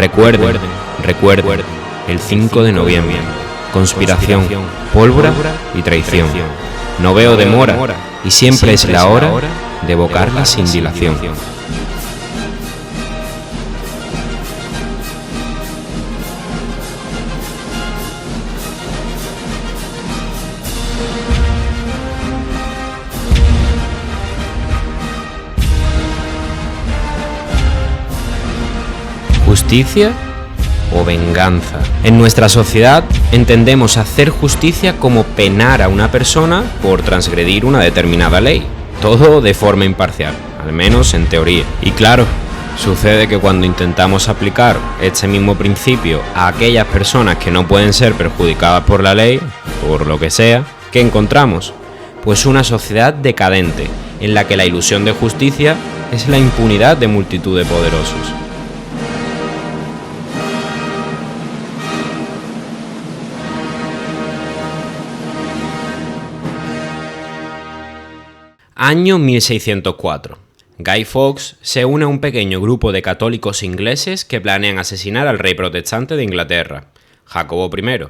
Recuerden, el 5 de noviembre, conspiración, pólvora y traición. No veo demora y siempre es la hora de evocarla sin dilación. ¿Justicia o venganza? En nuestra sociedad entendemos hacer justicia como penar a una persona por transgredir una determinada ley. Todo de forma imparcial, al menos en teoría. Y claro, sucede que cuando intentamos aplicar este mismo principio a aquellas personas que no pueden ser perjudicadas por la ley, por lo que sea, ¿qué encontramos? Pues una sociedad decadente, en la que la ilusión de justicia es la impunidad de multitud de poderosos. Año 1604. Guy Fawkes se une a un pequeño grupo de católicos ingleses que planean asesinar al rey protestante de Inglaterra, Jacobo I,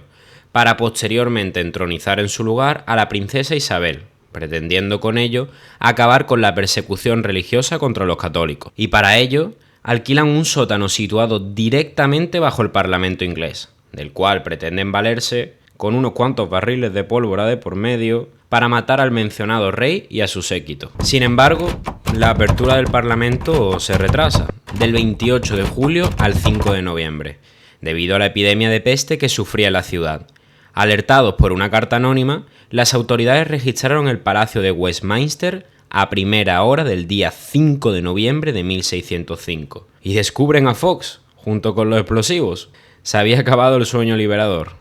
para posteriormente entronizar en su lugar a la princesa Isabel, pretendiendo con ello acabar con la persecución religiosa contra los católicos. Y para ello, alquilan un sótano situado directamente bajo el Parlamento inglés, del cual pretenden valerse con unos cuantos barriles de pólvora de por medio para matar al mencionado rey y a su séquito. Sin embargo, la apertura del Parlamento se retrasa, del 28 de julio al 5 de noviembre, debido a la epidemia de peste que sufría la ciudad. Alertados por una carta anónima, las autoridades registraron el Palacio de Westminster a primera hora del día 5 de noviembre de 1605. Y descubren a Fawkes, junto con los explosivos. Se había acabado el sueño liberador.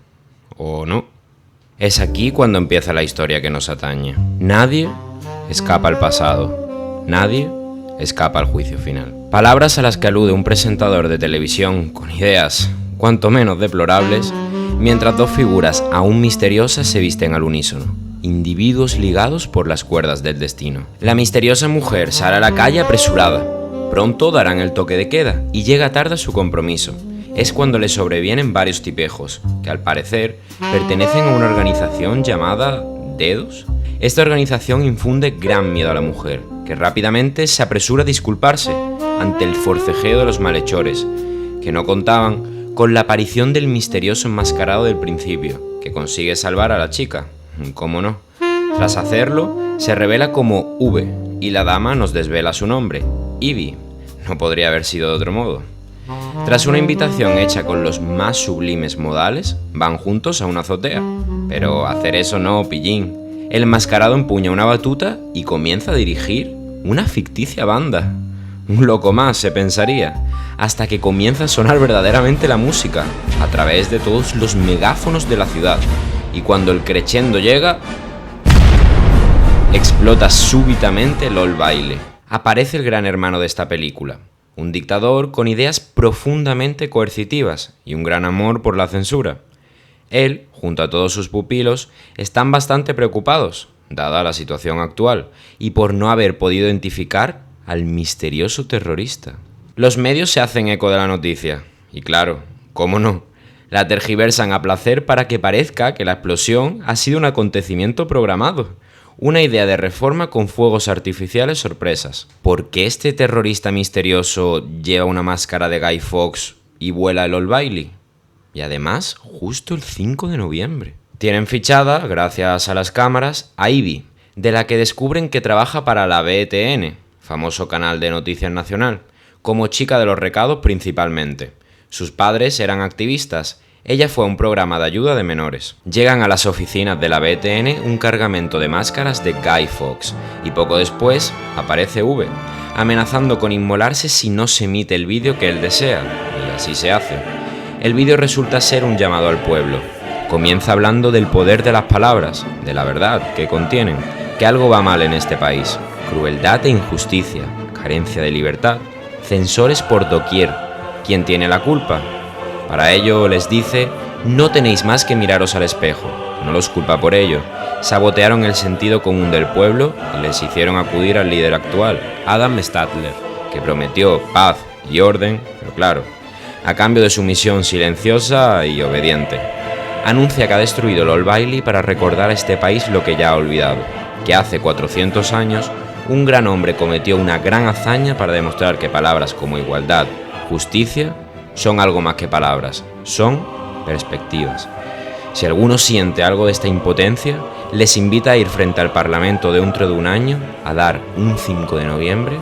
¿O no? Es aquí cuando empieza la historia que nos atañe. Nadie escapa al pasado. Nadie escapa al juicio final. Palabras a las que alude un presentador de televisión con ideas cuanto menos deplorables, mientras dos figuras aún misteriosas se visten al unísono. Individuos ligados por las cuerdas del destino. La misteriosa mujer sale a la calle apresurada. Pronto darán el toque de queda y llega tarde a su compromiso. Es cuando le sobrevienen varios tipejos, que al parecer pertenecen a una organización llamada Dedos. Esta organización infunde gran miedo a la mujer, que rápidamente se apresura a disculparse ante el forcejeo de los malhechores, que no contaban con la aparición del misterioso enmascarado del principio, que consigue salvar a la chica. ¿Cómo no? Tras hacerlo, se revela como V, y la dama nos desvela su nombre, Ivy. No podría haber sido de otro modo. Tras una invitación hecha con los más sublimes modales, van juntos a una azotea. Pero hacer eso no, pillín. El enmascarado empuña una batuta y comienza a dirigir una ficticia banda. Un loco más, se pensaría, hasta que comienza a sonar verdaderamente la música, a través de todos los megáfonos de la ciudad. Y cuando el crescendo llega, explota súbitamente el Old Bailey. Aparece el gran hermano de esta película. Un dictador con ideas profundamente coercitivas y un gran amor por la censura. Él, junto a todos sus pupilos, están bastante preocupados, dada la situación actual, y por no haber podido identificar al misterioso terrorista. Los medios se hacen eco de la noticia, y claro, ¿cómo no? La tergiversan a placer para que parezca que la explosión ha sido un acontecimiento programado. Una idea de reforma con fuegos artificiales sorpresas. ¿Por qué este terrorista misterioso lleva una máscara de Guy Fawkes y vuela el Old Bailey? Y además, justo el 5 de noviembre. Tienen fichada, gracias a las cámaras, a Ivy, de la que descubren que trabaja para la BTN, famoso canal de noticias nacional, como chica de los recados principalmente. Sus padres eran activistas. Ella fue a un programa de ayuda de menores. Llegan a las oficinas de la BTN un cargamento de máscaras de Guy Fawkes y poco después aparece V, amenazando con inmolarse si no se emite el vídeo que él desea, y así se hace. El vídeo resulta ser un llamado al pueblo. Comienza hablando del poder de las palabras, de la verdad que contienen, que algo va mal en este país, crueldad e injusticia, carencia de libertad, censores por doquier. ¿Quién tiene la culpa? Para ello les dice, no tenéis más que miraros al espejo. No los culpa por ello. Sabotearon el sentido común del pueblo y les hicieron acudir al líder actual, Adam Stadler, que prometió paz y orden, pero claro, a cambio de sumisión silenciosa y obediente. Anuncia que ha destruido el Old Bailey para recordar a este país lo que ya ha olvidado, que hace 400 años un gran hombre cometió una gran hazaña para demostrar que palabras como igualdad, justicia, son algo más que palabras, son perspectivas. Si alguno siente algo de esta impotencia, les invita a ir frente al Parlamento dentro de un año a dar un 5 de noviembre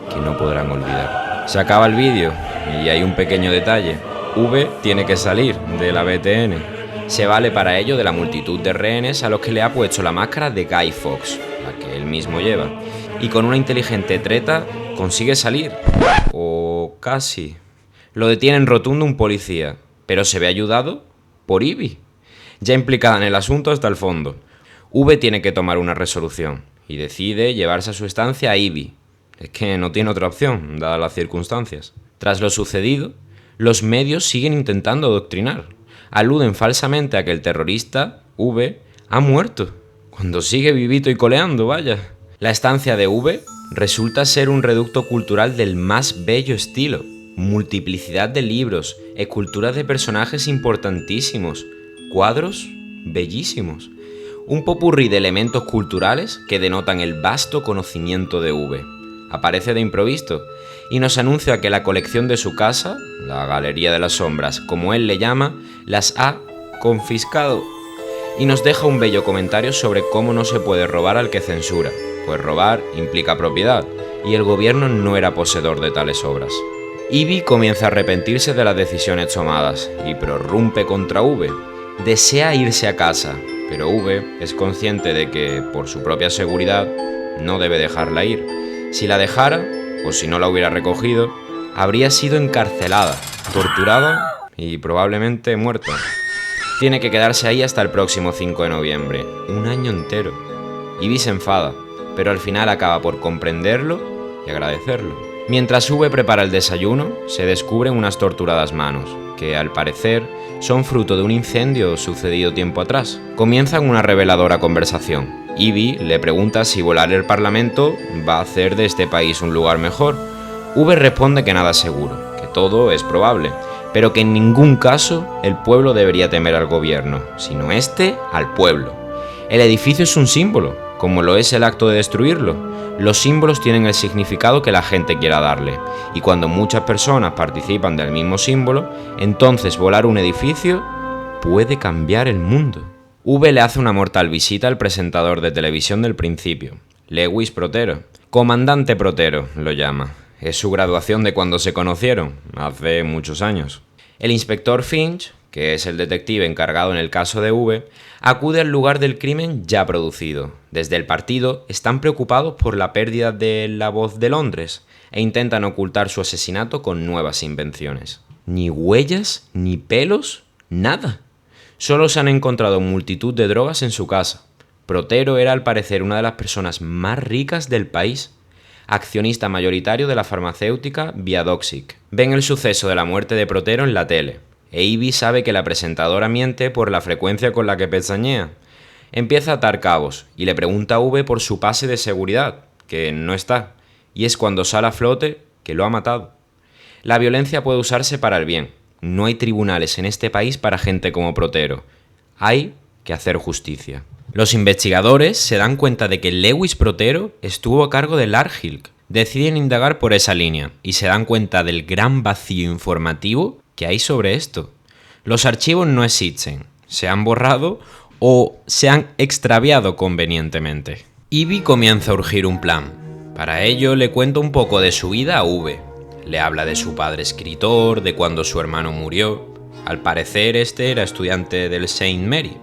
que no podrán olvidar. Se acaba el vídeo y hay un pequeño detalle. V tiene que salir de la BTN. Se vale para ello de la multitud de rehenes a los que le ha puesto la máscara de Guy Fawkes, la que él mismo lleva, y con una inteligente treta consigue salir. O casi. Lo detiene en rotundo un policía, pero se ve ayudado por Ivy, ya implicada en el asunto hasta el fondo. V tiene que tomar una resolución y decide llevarse a su estancia a Ivy. Es que no tiene otra opción, dadas las circunstancias. Tras lo sucedido, los medios siguen intentando adoctrinar. Aluden falsamente a que el terrorista, V, ha muerto, cuando sigue vivito y coleando, vaya. La estancia de V resulta ser un reducto cultural del más bello estilo. Multiplicidad de libros, esculturas de personajes importantísimos, cuadros bellísimos. Un popurrí de elementos culturales que denotan el vasto conocimiento de V. Aparece de improviso y nos anuncia que la colección de su casa, la Galería de las Sombras, como él le llama, las ha confiscado. Y nos deja un bello comentario sobre cómo no se puede robar al que censura, pues robar implica propiedad, y el gobierno no era poseedor de tales obras. Ivy comienza a arrepentirse de las decisiones tomadas y prorrumpe contra V. Desea irse a casa, pero V es consciente de que, por su propia seguridad, no debe dejarla ir. Si la dejara, o si no la hubiera recogido, habría sido encarcelada, torturada y probablemente muerta. Tiene que quedarse ahí hasta el próximo 5 de noviembre, un año entero. Ivy se enfada, pero al final acaba por comprenderlo y agradecerlo. Mientras V prepara el desayuno, se descubren unas torturadas manos, que al parecer son fruto de un incendio sucedido tiempo atrás. Comienzan una reveladora conversación. Ivy le pregunta si volar el Parlamento va a hacer de este país un lugar mejor. V responde que nada es seguro, que todo es probable, pero que en ningún caso el pueblo debería temer al gobierno, sino este al pueblo. El edificio es un símbolo, como lo es el acto de destruirlo. Los símbolos tienen el significado que la gente quiera darle, y cuando muchas personas participan del mismo símbolo, entonces volar un edificio puede cambiar el mundo. V le hace una mortal visita al presentador de televisión del principio, Lewis Protero. Comandante Protero lo llama. Es su graduación de cuando se conocieron, hace muchos años. El inspector Finch, que es el detective encargado en el caso de V, acude al lugar del crimen ya producido. Desde el partido están preocupados por la pérdida de La Voz de Londres e intentan ocultar su asesinato con nuevas invenciones. Ni huellas, ni pelos, nada. Solo se han encontrado multitud de drogas en su casa. Protero era al parecer una de las personas más ricas del país, accionista mayoritario de la farmacéutica Viadoxic. Ven el suceso de la muerte de Protero en la tele, e Ivy sabe que la presentadora miente por la frecuencia con la que pestañea. Empieza a atar cabos y le pregunta a V por su pase de seguridad, que no está, y es cuando sale a flote que lo ha matado. La violencia puede usarse para el bien. No hay tribunales en este país para gente como Protero. Hay que hacer justicia. Los investigadores se dan cuenta de que Lewis Protero estuvo a cargo del Larkhill. Deciden indagar por esa línea y se dan cuenta del gran vacío informativo que hay sobre esto. Los archivos no existen, se han borrado o se han extraviado convenientemente. Ivy comienza a urgir un plan. Para ello le cuenta un poco de su vida a V. Le habla de su padre escritor, de cuando su hermano murió. Al parecer este era estudiante del St. Mary,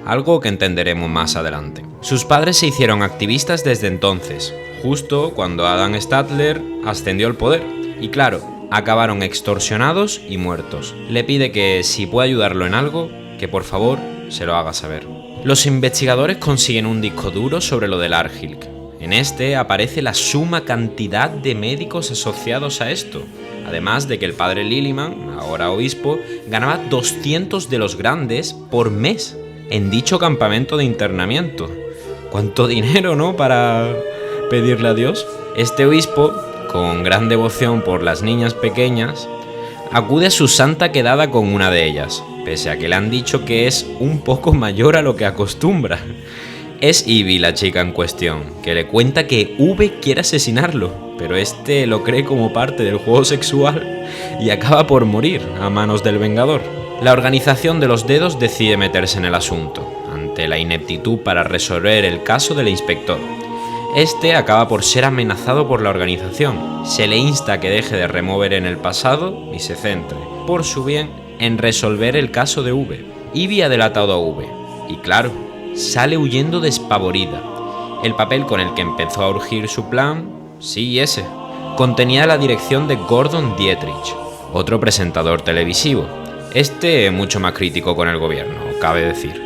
algo que entenderemos más adelante. Sus padres se hicieron activistas desde entonces, justo cuando Adam Statler ascendió al poder. Y claro, acabaron extorsionados y muertos. Le pide que si puede ayudarlo en algo, que por favor se lo haga saber. Los investigadores consiguen un disco duro sobre lo del Larkhill. En este aparece la suma cantidad de médicos asociados a esto, además de que el padre Lilliman, ahora obispo, ganaba 200 de los grandes por mes en dicho campamento de internamiento. ¿Cuánto dinero, no?, para pedirle a Dios. Este obispo, con gran devoción por las niñas pequeñas, Acude a su santa quedada con una de ellas, pese a que le han dicho que es un poco mayor a lo que acostumbra. Es Ivy la chica en cuestión, que le cuenta que V quiere asesinarlo, pero este lo cree como parte del juego sexual y acaba por morir a manos del Vengador. La organización de los dedos decide meterse en el asunto, ante la ineptitud para resolver el caso del inspector. Este acaba por ser amenazado por la organización. Se le insta a que deje de remover en el pasado y se centre, por su bien, en resolver el caso de V. Ivy ha delatado a V, y claro, sale huyendo despavorida. El papel con el que empezó a urgir su plan, sí ese, contenía la dirección de Gordon Dietrich, otro presentador televisivo. Este mucho más crítico con el gobierno, cabe decir.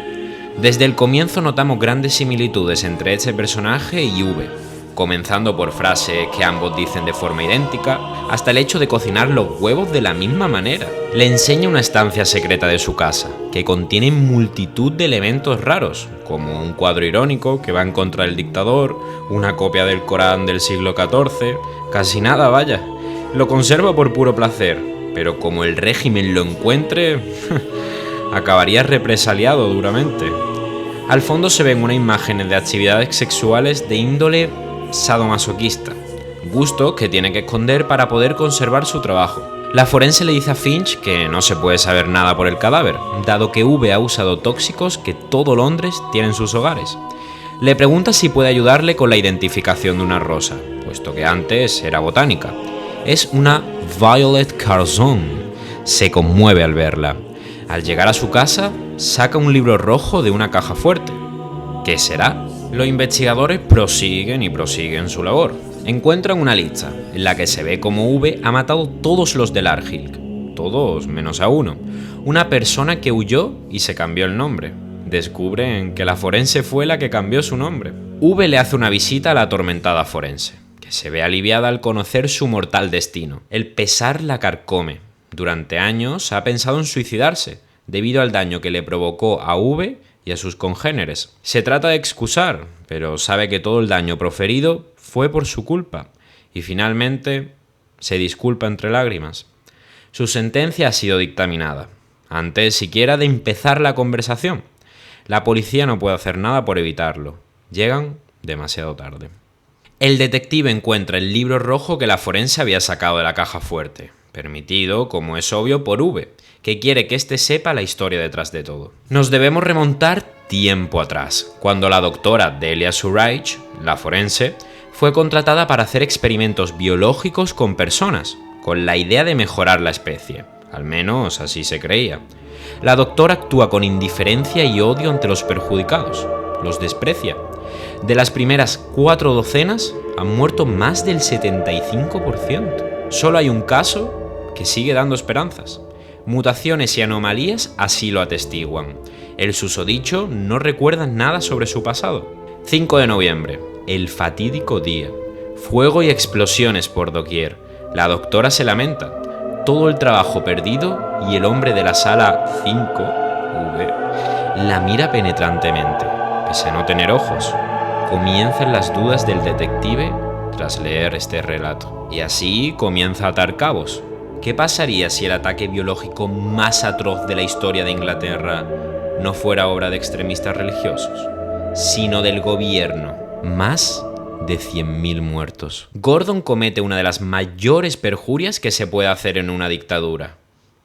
Desde el comienzo notamos grandes similitudes entre este personaje y V, comenzando por frases que ambos dicen de forma idéntica, hasta el hecho de cocinar los huevos de la misma manera. Le enseña una estancia secreta de su casa, que contiene multitud de elementos raros, como un cuadro irónico que va en contra del dictador, una copia del Corán del siglo XIV, casi nada, vaya. Lo conserva por puro placer, pero como el régimen lo encuentre, acabaría represaliado duramente. Al fondo se ven unas imágenes de actividades sexuales de índole sadomasoquista, gusto que tiene que esconder para poder conservar su trabajo. La forense le dice a Finch que no se puede saber nada por el cadáver, dado que V ha usado tóxicos que todo Londres tiene en sus hogares. Le pregunta si puede ayudarle con la identificación de una rosa, puesto que antes era botánica. Es una Violet Curzon. Se conmueve al verla. Al llegar a su casa, saca un libro rojo de una caja fuerte. ¿Qué será? Los investigadores prosiguen su labor. Encuentran una lista en la que se ve cómo V ha matado todos los del Larghill, todos menos a uno, una persona que huyó y se cambió el nombre. Descubren que la forense fue la que cambió su nombre. V le hace una visita a la atormentada forense, que se ve aliviada al conocer su mortal destino. El pesar la carcome. Durante años ha pensado en suicidarse, debido al daño que le provocó a V y a sus congéneres. Se trata de excusar, pero sabe que todo el daño proferido fue por su culpa, y finalmente se disculpa entre lágrimas. Su sentencia ha sido dictaminada, antes siquiera de empezar la conversación. La policía no puede hacer nada por evitarlo. Llegan demasiado tarde. El detective encuentra el libro rojo que la forense había sacado de la caja fuerte, permitido, como es obvio, por V, que quiere que éste sepa la historia detrás de todo. Nos debemos remontar tiempo atrás, cuando la doctora Delia Surraich, la forense, fue contratada para hacer experimentos biológicos con personas, con la idea de mejorar la especie. Al menos así se creía. La doctora actúa con indiferencia y odio ante los perjudicados. Los desprecia. De las primeras 4 docenas, han muerto más del 75%. Solo hay un caso que sigue dando esperanzas. Mutaciones y anomalías así lo atestiguan. El susodicho no recuerda nada sobre su pasado. 5 de noviembre, el fatídico día. Fuego y explosiones por doquier. La doctora se lamenta. Todo el trabajo perdido y el hombre de la sala 5, V, la mira penetrantemente, pese a no tener ojos. Comienzan las dudas del detective tras leer este relato. Y así comienza a atar cabos. ¿Qué pasaría si el ataque biológico más atroz de la historia de Inglaterra no fuera obra de extremistas religiosos, sino del gobierno? Más de 100.000 muertos. Gordon comete una de las mayores perjurias que se puede hacer en una dictadura: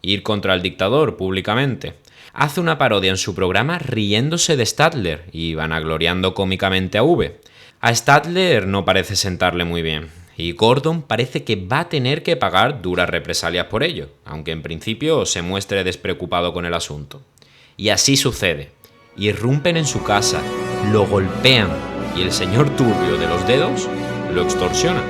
ir contra el dictador públicamente. Hace una parodia en su programa riéndose de Statler y vanagloriando cómicamente a V. A Statler no parece sentarle muy bien, y Gordon parece que va a tener que pagar duras represalias por ello, aunque en principio se muestre despreocupado con el asunto. Y así sucede. Irrumpen en su casa, lo golpean, y el señor turbio de los dedos lo extorsiona.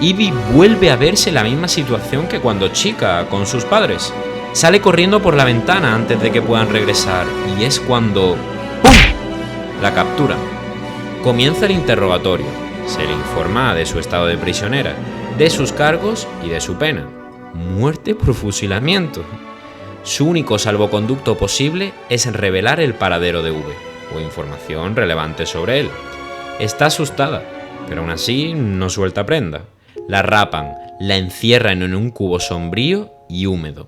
Ivy vuelve a verse en la misma situación que cuando chica con sus padres. Sale corriendo por la ventana antes de que puedan regresar, y es cuando ¡pum!, la captura. Comienza el interrogatorio. Se le informa de su estado de prisionera, de sus cargos y de su pena: muerte por fusilamiento. Su único salvoconducto posible es revelar el paradero de V, o información relevante sobre él. Está asustada, pero aún así no suelta prenda. La rapan, la encierran en un cubo sombrío y húmedo.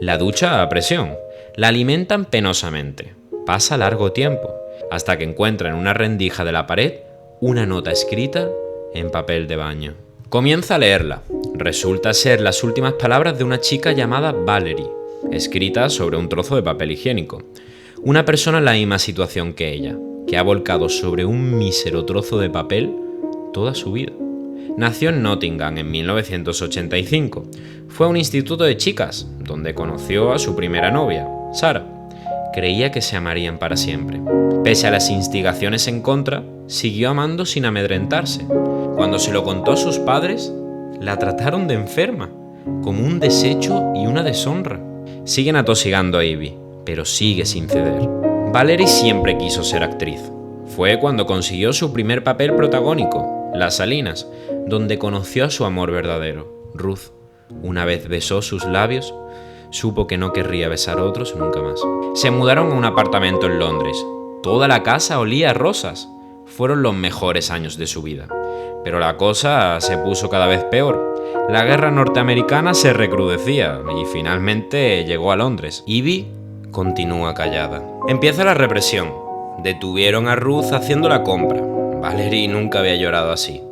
La ducha a presión. La alimentan penosamente. Pasa largo tiempo, hasta que encuentra en una rendija de la pared una nota escrita en papel de baño. Comienza a leerla. Resulta ser las últimas palabras de una chica llamada Valerie, escritas sobre un trozo de papel higiénico. Una persona en la misma situación que ella, que ha volcado sobre un mísero trozo de papel toda su vida. Nació en Nottingham en 1985. Fue a un instituto de chicas, donde conoció a su primera novia, Sara. Creía que se amarían para siempre. Pese a las instigaciones en contra, siguió amando sin amedrentarse. Cuando se lo contó a sus padres, la trataron de enferma, como un desecho y una deshonra. Siguen atosigando a Ivy, pero sigue sin ceder. Valerie siempre quiso ser actriz. Fue cuando consiguió su primer papel protagónico, Las Salinas, donde conoció a su amor verdadero, Ruth. Una vez besó sus labios, supo que no querría besar a otros nunca más. Se mudaron a un apartamento en Londres. Toda la casa olía a rosas. Fueron los mejores años de su vida. Pero la cosa se puso cada vez peor. La guerra norteamericana se recrudecía y finalmente llegó a Londres. Ivy continúa callada. Empieza la represión. Detuvieron a Ruth haciendo la compra. Valerie nunca había llorado así.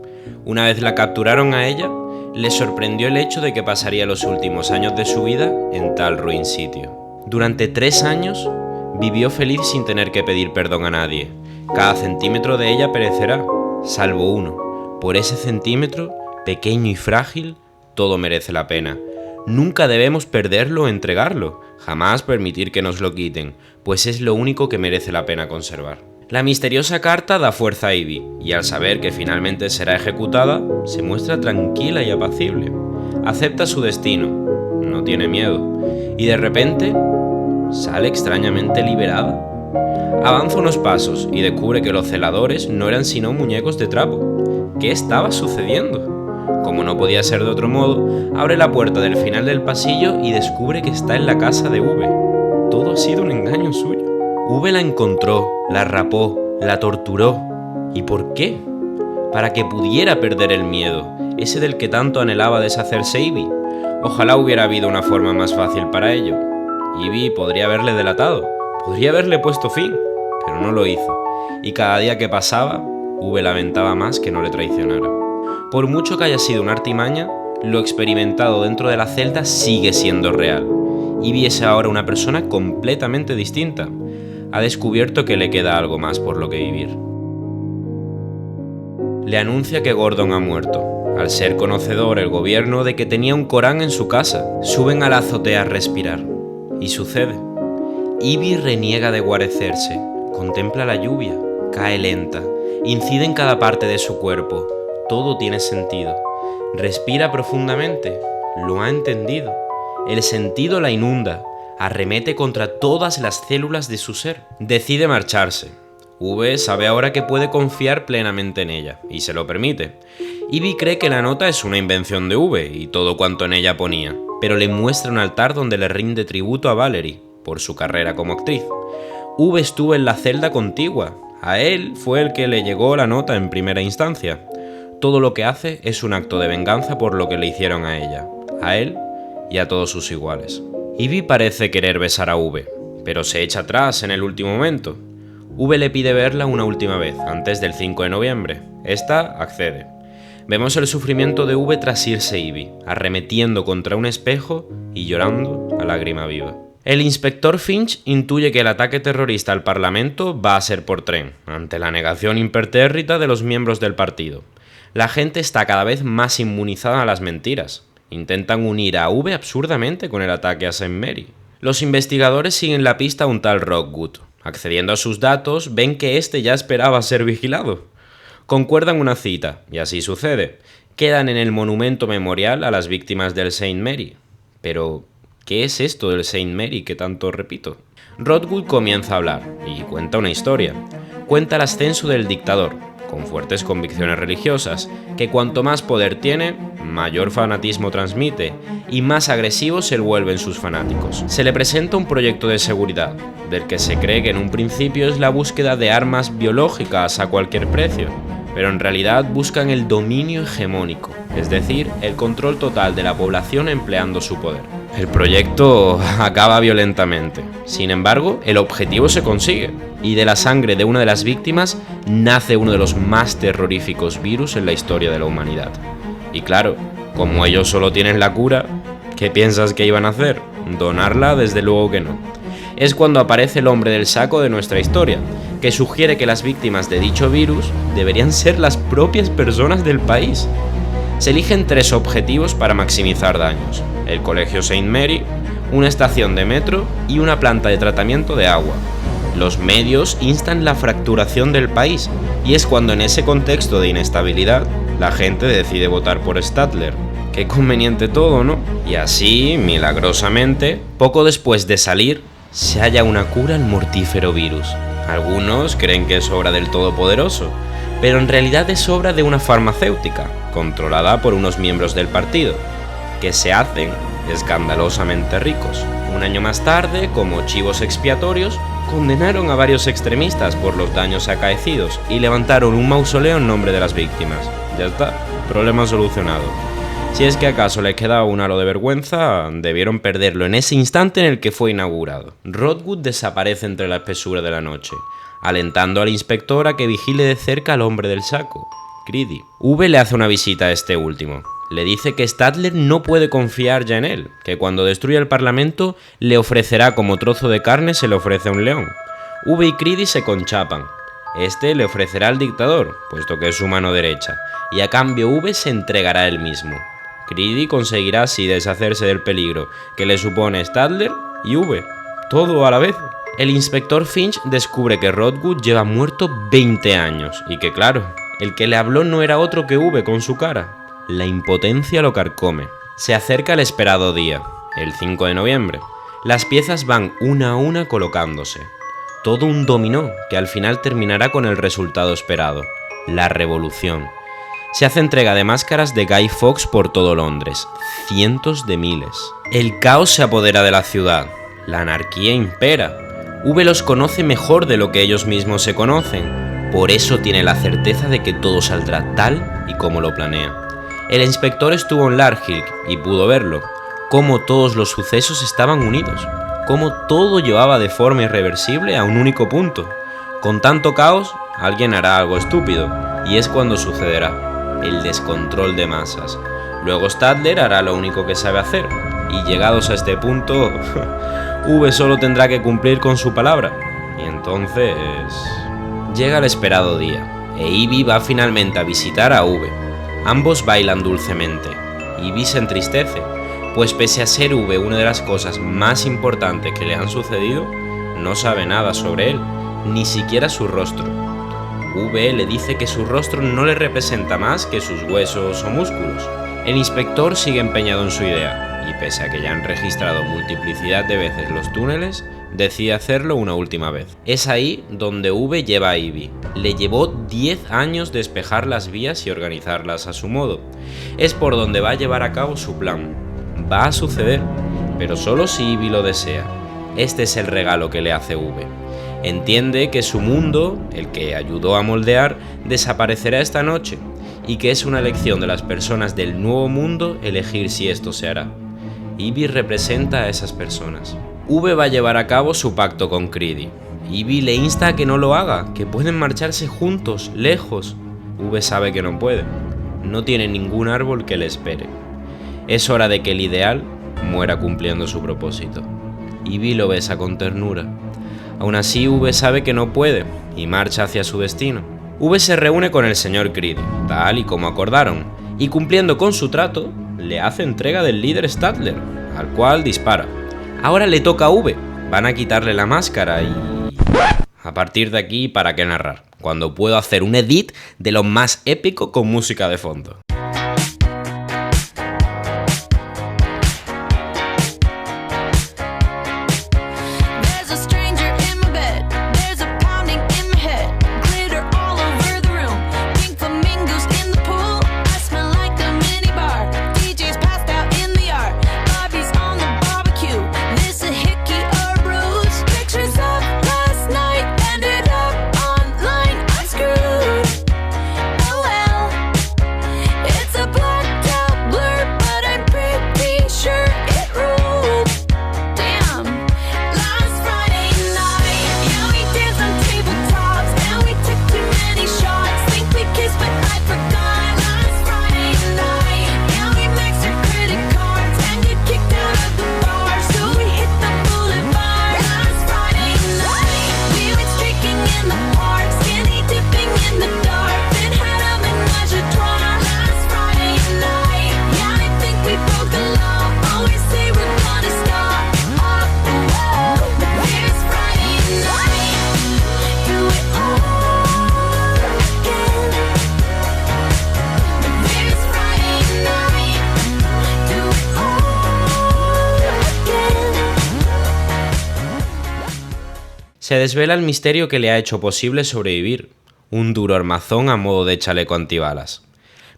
Una vez la capturaron a ella, le sorprendió el hecho de que pasaría los últimos años de su vida en tal ruin sitio. Durante 3 años vivió feliz sin tener que pedir perdón a nadie. Cada centímetro de ella perecerá, salvo uno. Por ese centímetro, pequeño y frágil, todo merece la pena. Nunca debemos perderlo o entregarlo, jamás permitir que nos lo quiten, pues es lo único que merece la pena conservar. La misteriosa carta da fuerza a Ivy, y al saber que finalmente será ejecutada, se muestra tranquila y apacible. Acepta su destino, no tiene miedo, y de repente sale extrañamente liberada. Avanza unos pasos y descubre que los celadores no eran sino muñecos de trapo. ¿Qué estaba sucediendo? Como no podía ser de otro modo, abre la puerta del final del pasillo y descubre que está en la casa de V. Todo ha sido un engaño suyo. V la encontró, la rapó, la torturó. ¿Y por qué? Para que pudiera perder el miedo, ese del que tanto anhelaba deshacerse Ivy. Ojalá hubiera habido una forma más fácil para ello. Ivy podría haberle delatado, podría haberle puesto fin, pero no lo hizo. Y cada día que pasaba, V lamentaba más que no le traicionara. Por mucho que haya sido una artimaña, lo experimentado dentro de la celda sigue siendo real. Ivy es ahora una persona completamente distinta. Ha descubierto que le queda algo más por lo que vivir. Le anuncia que Gordon ha muerto. Al ser conocedor el gobierno de que tenía un Corán en su casa, suben a la azotea a respirar. Y sucede. Ivy reniega de guarecerse, contempla la lluvia, cae lenta, incide en cada parte de su cuerpo. Todo tiene sentido. Respira profundamente. Lo ha entendido. El sentido la inunda. Arremete contra todas las células de su ser. Decide marcharse. V sabe ahora que puede confiar plenamente en ella, y se lo permite. Ivy cree que la nota es una invención de V y todo cuanto en ella ponía, pero le muestra un altar donde le rinde tributo a Valerie, por su carrera como actriz. V estuvo en la celda contigua. A él fue el que le llegó la nota en primera instancia. Todo lo que hace es un acto de venganza por lo que le hicieron a ella, a él y a todos sus iguales. Ivy parece querer besar a V, pero se echa atrás en el último momento. V le pide verla una última vez, antes del 5 de noviembre. Esta accede. Vemos el sufrimiento de V tras irse Ivy, arremetiendo contra un espejo y llorando a lágrima viva. El inspector Finch intuye que el ataque terrorista al Parlamento va a ser por tren, ante la negación impertérrita de los miembros del partido. La gente está cada vez más inmunizada a las mentiras. Intentan unir a V absurdamente con el ataque a St. Mary. Los investigadores siguen la pista a un tal Rockwood. Accediendo a sus datos, ven que este ya esperaba ser vigilado. Concuerdan una cita, y así sucede. Quedan en el monumento memorial a las víctimas del St. Mary. Pero, ¿qué es esto del St. Mary que tanto repito? Rockwood comienza a hablar, y cuenta una historia. Cuenta el ascenso del dictador, con fuertes convicciones religiosas, que cuanto más poder tiene, mayor fanatismo transmite, y más agresivos se vuelven sus fanáticos. Se le presenta un proyecto de seguridad, del que se cree que en un principio es la búsqueda de armas biológicas a cualquier precio, pero en realidad buscan el dominio hegemónico, es decir, el control total de la población empleando su poder. El proyecto acaba violentamente. Sin embargo, el objetivo se consigue, y de la sangre de una de las víctimas nace uno de los más terroríficos virus en la historia de la humanidad. Y claro, como ellos solo tienen la cura, ¿qué piensas que iban a hacer? ¿Donarla? Desde luego que no. Es cuando aparece el hombre del saco de nuestra historia, que sugiere que las víctimas de dicho virus deberían ser las propias personas del país. Se eligen 3 objetivos para maximizar daños: el Colegio St. Mary, una estación de metro y una planta de tratamiento de agua. Los medios instan la fracturación del país, y es cuando en ese contexto de inestabilidad la gente decide votar por Stadler. Qué conveniente todo, ¿no? Y así, milagrosamente, poco después de salir, se halla una cura al mortífero virus. Algunos creen que es obra del Todopoderoso, pero en realidad es obra de una farmacéutica, controlada por unos miembros del partido, que se hacen escandalosamente ricos. Un año más tarde, como chivos expiatorios, condenaron a varios extremistas por los daños acaecidos y levantaron un mausoleo en nombre de las víctimas. Ya está, problema solucionado. Si es que acaso les quedaba un halo de vergüenza, debieron perderlo en ese instante en el que fue inaugurado. Rodwood desaparece entre la espesura de la noche, alentando al inspector a que vigile de cerca al hombre del saco, Creedy. V le hace una visita a este último. Le dice que Stadler no puede confiar ya en él, que cuando destruya el parlamento le ofrecerá como trozo de carne se le ofrece a un león. V y Creedy se conchapan. Este le ofrecerá al dictador, puesto que es su mano derecha, y a cambio V se entregará él mismo. Creedy conseguirá así deshacerse del peligro que le supone Stadler y V, todo a la vez. El inspector Finch descubre que Rodwood lleva muerto 20 años y que claro, el que le habló no era otro que V con su cara. La impotencia lo carcome. Se acerca el esperado día, el 5 de noviembre. Las piezas van una a una colocándose. Todo un dominó que al final terminará con el resultado esperado, la revolución. Se hace entrega de máscaras de Guy Fawkes por todo Londres, cientos de miles. El caos se apodera de la ciudad, la anarquía impera. V los conoce mejor de lo que ellos mismos se conocen, por eso tiene la certeza de que todo saldrá tal y como lo planea. El inspector estuvo en Larkhill y pudo verlo, cómo todos los sucesos estaban unidos, cómo todo llevaba de forma irreversible a un único punto. Con tanto caos, alguien hará algo estúpido, y es cuando sucederá. El descontrol de masas. Luego Stadler hará lo único que sabe hacer, y llegados a este punto, V solo tendrá que cumplir con su palabra. Y entonces llega el esperado día, e Ivy va finalmente a visitar a V. Ambos bailan dulcemente. Ivy se entristece, pues pese a ser V una de las cosas más importantes que le han sucedido, no sabe nada sobre él, ni siquiera su rostro. V le dice que su rostro no le representa más que sus huesos o músculos. El inspector sigue empeñado en su idea, y pese a que ya han registrado multiplicidad de veces los túneles, decide hacerlo una última vez. Es ahí donde V lleva a Ivy. Le llevó 10 años despejar las vías y organizarlas a su modo. Es por donde va a llevar a cabo su plan. Va a suceder, pero solo si Ivy lo desea. Este es el regalo que le hace V. Entiende que su mundo, el que ayudó a moldear, desaparecerá esta noche, y que es una elección de las personas del nuevo mundo elegir si esto se hará. Ivy representa a esas personas. V va a llevar a cabo su pacto con Creedy. Ivy le insta a que no lo haga, que pueden marcharse juntos, lejos. V sabe que no puede. No tiene ningún árbol que le espere. Es hora de que el ideal muera cumpliendo su propósito. Ivy lo besa con ternura. Aún así, V sabe que no puede y marcha hacia su destino. V se reúne con el señor Creedy, tal y como acordaron, y cumpliendo con su trato, le hace entrega del líder Stadler, al cual dispara. Ahora le toca a V, van a quitarle la máscara y... A partir de aquí, ¿para qué narrar? Cuando puedo hacer un edit de lo más épico con música de fondo. Se desvela el misterio que le ha hecho posible sobrevivir, un duro armazón a modo de chaleco antibalas.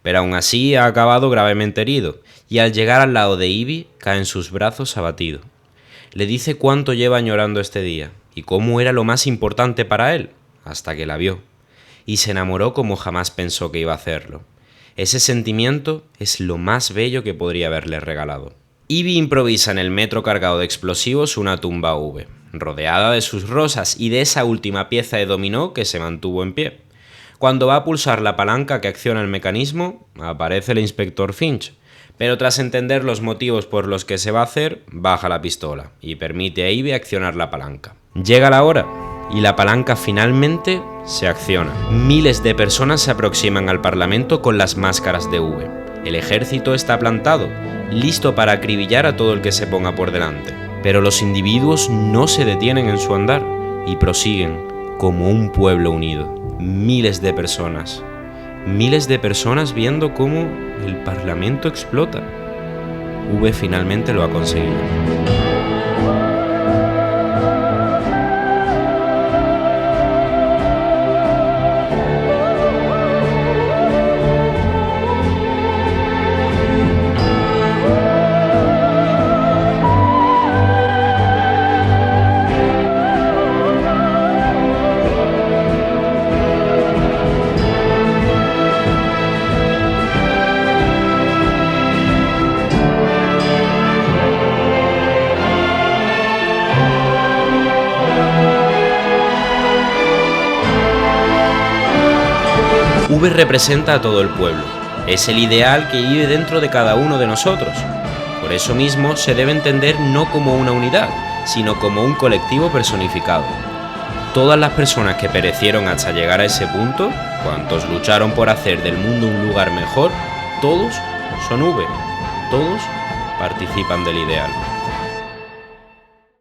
Pero aún así ha acabado gravemente herido, y al llegar al lado de Ivy cae en sus brazos abatido. Le dice cuánto lleva añorando este día, y cómo era lo más importante para él, hasta que la vio. Y se enamoró como jamás pensó que iba a hacerlo. Ese sentimiento es lo más bello que podría haberle regalado. Ivy improvisa en el metro cargado de explosivos una tumba V, rodeada de sus rosas y de esa última pieza de dominó que se mantuvo en pie. Cuando va a pulsar la palanca que acciona el mecanismo, aparece el inspector Finch, pero tras entender los motivos por los que se va a hacer, baja la pistola y permite a Ivy accionar la palanca. Llega la hora y la palanca finalmente se acciona. Miles de personas se aproximan al Parlamento con las máscaras de V. El ejército está plantado, listo para acribillar a todo el que se ponga por delante. Pero los individuos no se detienen en su andar y prosiguen como un pueblo unido. Miles de personas viendo cómo el Parlamento explota. V finalmente lo ha conseguido. V representa a todo el pueblo, es el ideal que vive dentro de cada uno de nosotros. Por eso mismo se debe entender no como una unidad, sino como un colectivo personificado. Todas las personas que perecieron hasta llegar a ese punto, cuantos lucharon por hacer del mundo un lugar mejor, todos son V, todos participan del ideal.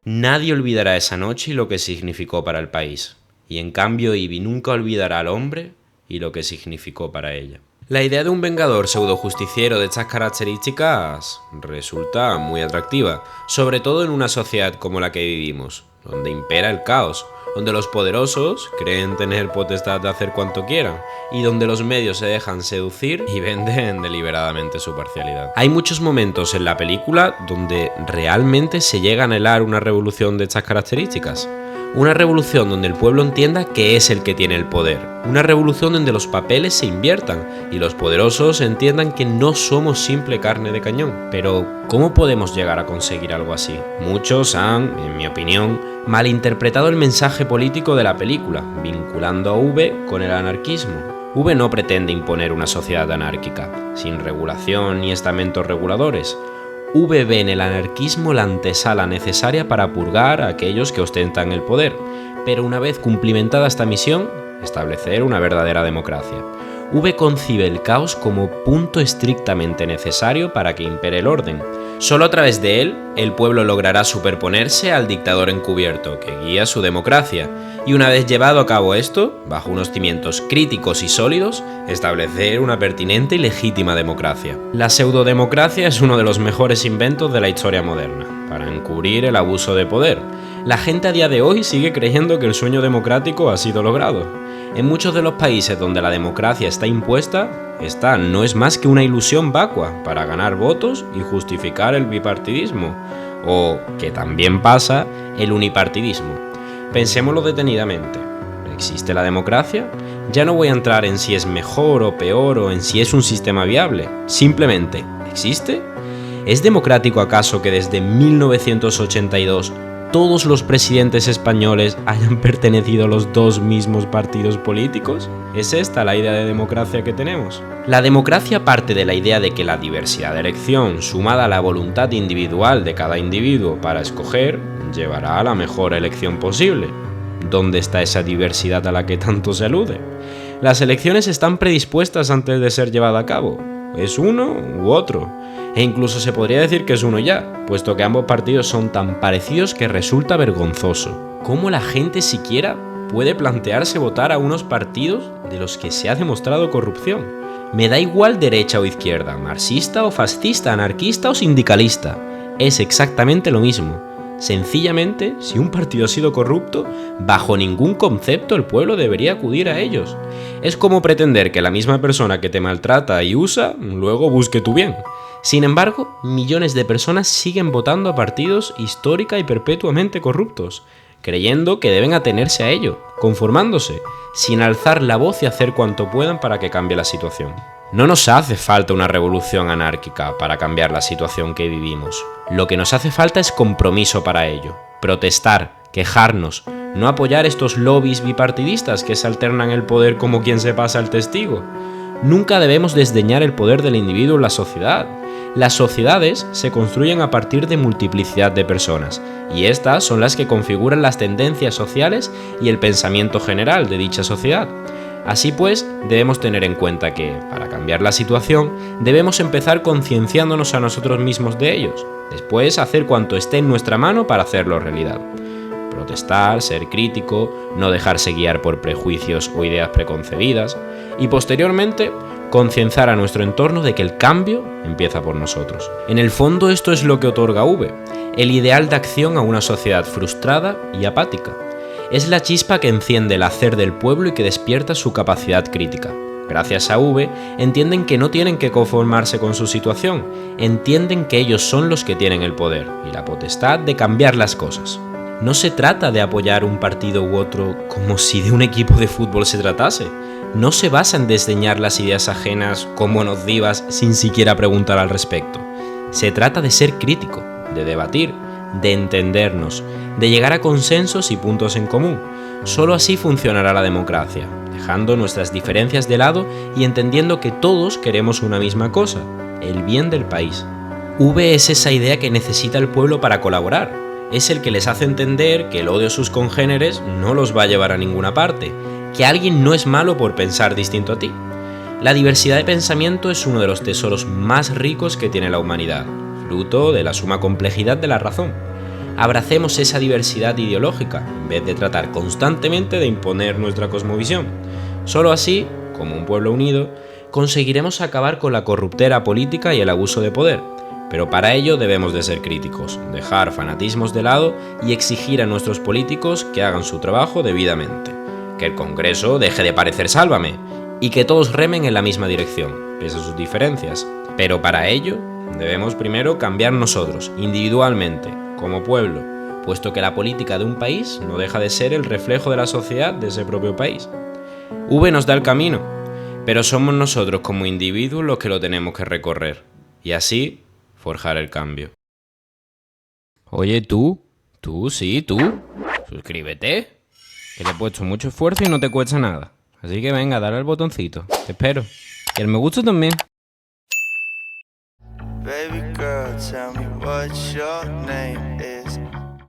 Nadie olvidará esa noche y lo que significó para el país, y en cambio Ivy nunca olvidará al hombre y lo que significó para ella. La idea de un vengador pseudo-justiciero de estas características resulta muy atractiva, sobre todo en una sociedad como la que vivimos, donde impera el caos, donde los poderosos creen tener potestad de hacer cuanto quieran y donde los medios se dejan seducir y venden deliberadamente su parcialidad. Hay muchos momentos en la película donde realmente se llega a anhelar una revolución de estas características. Una revolución donde el pueblo entienda que es el que tiene el poder. Una revolución donde los papeles se inviertan y los poderosos entiendan que no somos simple carne de cañón. Pero, ¿cómo podemos llegar a conseguir algo así? Muchos han, en mi opinión, malinterpretado el mensaje político de la película, vinculando a V con el anarquismo. V no pretende imponer una sociedad anárquica, sin regulación ni estamentos reguladores. V ve en el anarquismo la antesala necesaria para purgar a aquellos que ostentan el poder, pero una vez cumplimentada esta misión, establecer una verdadera democracia. V concibe el caos como punto estrictamente necesario para que impere el orden. Solo a través de él, el pueblo logrará superponerse al dictador encubierto que guía su democracia, y una vez llevado a cabo esto, bajo unos cimientos críticos y sólidos, establecer una pertinente y legítima democracia. La pseudodemocracia es uno de los mejores inventos de la historia moderna, para encubrir el abuso de poder. La gente a día de hoy sigue creyendo que el sueño democrático ha sido logrado. En muchos de los países donde la democracia está impuesta, esta no es más que una ilusión vacua para ganar votos y justificar el bipartidismo, o, que también pasa, el unipartidismo. Pensémoslo detenidamente. ¿Existe la democracia? Ya no voy a entrar en si es mejor o peor o en si es un sistema viable. Simplemente, ¿existe? ¿Es democrático acaso que desde 1982 todos los presidentes españoles hayan pertenecido a los dos mismos partidos políticos? ¿Es esta la idea de democracia que tenemos? La democracia parte de la idea de que la diversidad de elección, sumada a la voluntad individual de cada individuo para escoger, llevará a la mejor elección posible. ¿Dónde está esa diversidad a la que tanto se alude? Las elecciones están predispuestas antes de ser llevadas a cabo. ¿Es uno u otro? E incluso se podría decir que es uno ya, puesto que ambos partidos son tan parecidos que resulta vergonzoso. ¿Cómo la gente siquiera puede plantearse votar a unos partidos de los que se ha demostrado corrupción? Me da igual derecha o izquierda, marxista o fascista, anarquista o sindicalista. Es exactamente lo mismo. Sencillamente, si un partido ha sido corrupto, bajo ningún concepto el pueblo debería acudir a ellos. Es como pretender que la misma persona que te maltrata y usa, luego busque tu bien. Sin embargo, millones de personas siguen votando a partidos histórica y perpetuamente corruptos, creyendo que deben atenerse a ello, conformándose, sin alzar la voz y hacer cuanto puedan para que cambie la situación. No nos hace falta una revolución anárquica para cambiar la situación que vivimos. Lo que nos hace falta es compromiso para ello. Protestar, quejarnos, no apoyar estos lobbies bipartidistas que se alternan el poder como quien se pasa el testigo. Nunca debemos desdeñar el poder del individuo en la sociedad. Las sociedades se construyen a partir de multiplicidad de personas, y estas son las que configuran las tendencias sociales y el pensamiento general de dicha sociedad. Así pues, debemos tener en cuenta que, para cambiar la situación, debemos empezar concienciándonos a nosotros mismos de ellos, después hacer cuanto esté en nuestra mano para hacerlo realidad. Protestar, ser crítico, no dejarse guiar por prejuicios o ideas preconcebidas, y posteriormente, concienciar a nuestro entorno de que el cambio empieza por nosotros. En el fondo esto es lo que otorga V, el ideal de acción a una sociedad frustrada y apática. Es la chispa que enciende el hacer del pueblo y que despierta su capacidad crítica. Gracias a V, entienden que no tienen que conformarse con su situación, entienden que ellos son los que tienen el poder y la potestad de cambiar las cosas. No se trata de apoyar un partido u otro como si de un equipo de fútbol se tratase. No se basa en desdeñar las ideas ajenas como unos divas sin siquiera preguntar al respecto. Se trata de ser crítico, de debatir, de entendernos, de llegar a consensos y puntos en común. Solo así funcionará la democracia, dejando nuestras diferencias de lado y entendiendo que todos queremos una misma cosa, el bien del país. V es esa idea que necesita el pueblo para colaborar. Es el que les hace entender que el odio a sus congéneres no los va a llevar a ninguna parte, que alguien no es malo por pensar distinto a ti. La diversidad de pensamiento es uno de los tesoros más ricos que tiene la humanidad, fruto de la suma complejidad de la razón. Abracemos esa diversidad ideológica, en vez de tratar constantemente de imponer nuestra cosmovisión. Solo así, como un pueblo unido, conseguiremos acabar con la corruptera política y el abuso de poder. Pero para ello debemos de ser críticos, dejar fanatismos de lado y exigir a nuestros políticos que hagan su trabajo debidamente. Que el Congreso deje de parecer Sálvame y que todos remen en la misma dirección, pese a sus diferencias. Pero para ello debemos primero cambiar nosotros, individualmente, como pueblo, puesto que la política de un país no deja de ser el reflejo de la sociedad de ese propio país. V nos da el camino, pero somos nosotros como individuos los que lo tenemos que recorrer, y así forjar el cambio. Oye, tú, suscríbete, que le he puesto mucho esfuerzo y no te cuesta nada. Así que venga, dale al botoncito, te espero. Y el me gusta también. Baby girl, tell me what your name is.